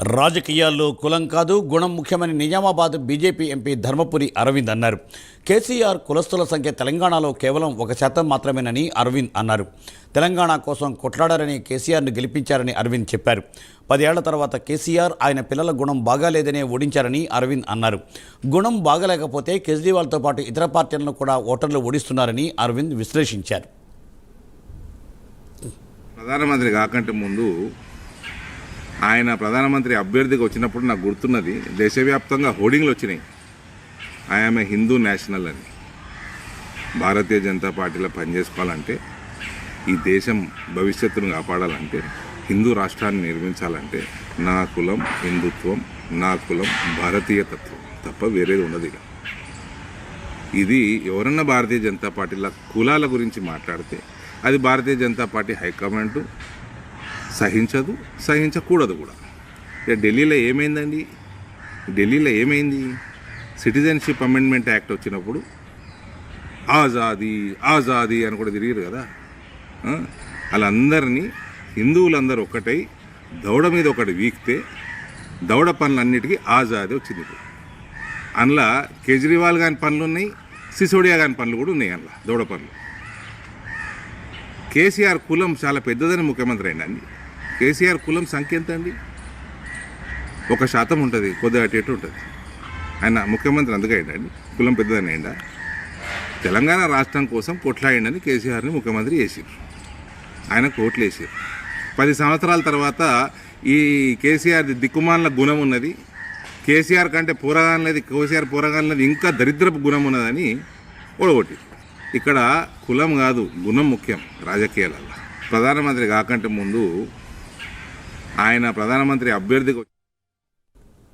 రాజకీయాల్లో కులం కాదు గుణం ముఖ్యమని నిజామాబాద్ బీజేపీ ఎంపీ ధర్మపురి అరవింద్ అన్నారు. కేసీఆర్ కులస్తుల సంఖ్య తెలంగాణలో కేవలం 1% మాత్రమేనని అరవింద్ అన్నారు. తెలంగాణ కోసం కొట్లాడారని కేసీఆర్ను గెలిపించారని అరవింద్ చెప్పారు. 10 ఏళ్ల తర్వాత కేసీఆర్ ఆయన పిల్లల గుణం బాగాలేదనే ఓడించారని అరవింద్ అన్నారు. గుణం బాగాలేకపోతే కేజ్రీవాల్తో పాటు ఇతర పార్టీలను కూడా ఓటర్లు ఓడిస్తున్నారని అరవింద్ విశ్లేషించారు. ప్రధానమంత్రి కాకంటే ముందు ఆయన ప్రధానమంత్రి అభ్యర్థిగా వచ్చినప్పుడు నాకు గుర్తున్నది, దేశవ్యాప్తంగా హోర్డింగ్లు వచ్చినాయి. ఆమె హిందూ నేషనల్ అని. భారతీయ జనతా పార్టీలో పనిచేసుకోవాలంటే, ఈ దేశం భవిష్యత్తును కాపాడాలంటే, హిందూ రాష్ట్రాన్ని నిర్మించాలంటే నా కులం హిందుత్వం, నా కులం భారతీయ తత్వం తప్ప వేరేది ఉండదు. ఇక ఇది ఎవరన్నా భారతీయ జనతా పార్టీల కులాల గురించి మాట్లాడితే అది భారతీయ జనతా పార్టీ హైకమాండ్ సహించదు, సహించకూడదు కూడా. ఇక ఢిల్లీలో ఏమైంది? సిటిజన్షిప్ అమెండ్మెంట్ యాక్ట్ వచ్చినప్పుడు ఆజాదీ ఆజాదీ అని కూడా తిరిగారు కదా. వాళ్ళందరినీ హిందువులందరూ ఒక్కటై దౌడ మీద ఒకటి వీక్తే దౌడ పనులన్నిటికీ ఆజాదీ వచ్చింది. ఇప్పుడు అందులో కేజ్రీవాల్ గాని పనులు ఉన్నాయి, సిసోడియా గాని పనులు కూడా ఉన్నాయి. అందులో దౌడ పనులు. కేసీఆర్ కులం చాలా పెద్దదని ముఖ్యమంత్రి అయిందండి. కేసీఆర్ కులం సంఖ్య ఎంత అండి? 1% ఉంటుంది, కొద్దిగా అటు ఇటు ఉంటుంది. ఆయన ముఖ్యమంత్రి అందుకే అయిందండి, కులం పెద్దదని అయిందా? తెలంగాణ రాష్ట్రం కోసం కొట్లాడిండని కేసీఆర్ని ముఖ్యమంత్రి చేసారు. ఆయన కోట్లు వేసారు. 10 సంవత్సరాల తర్వాత ఈ కేసీఆర్ దిక్కుమాల గుణం ఉన్నది, కేసీఆర్ కంటే పోరగానలేదు, కేసీఆర్ పోరగానలేదు, ఇంకా దరిద్రపు గుణం ఉన్నదని ఓడగొట్టి. ఇక్కడ కులం కాదు గుణం ముఖ్యం రాజకీయాలలో. ప్రధానమంత్రి కాకంటే ముందు ఆయన ప్రధానమంత్రి అభ్యర్థిగా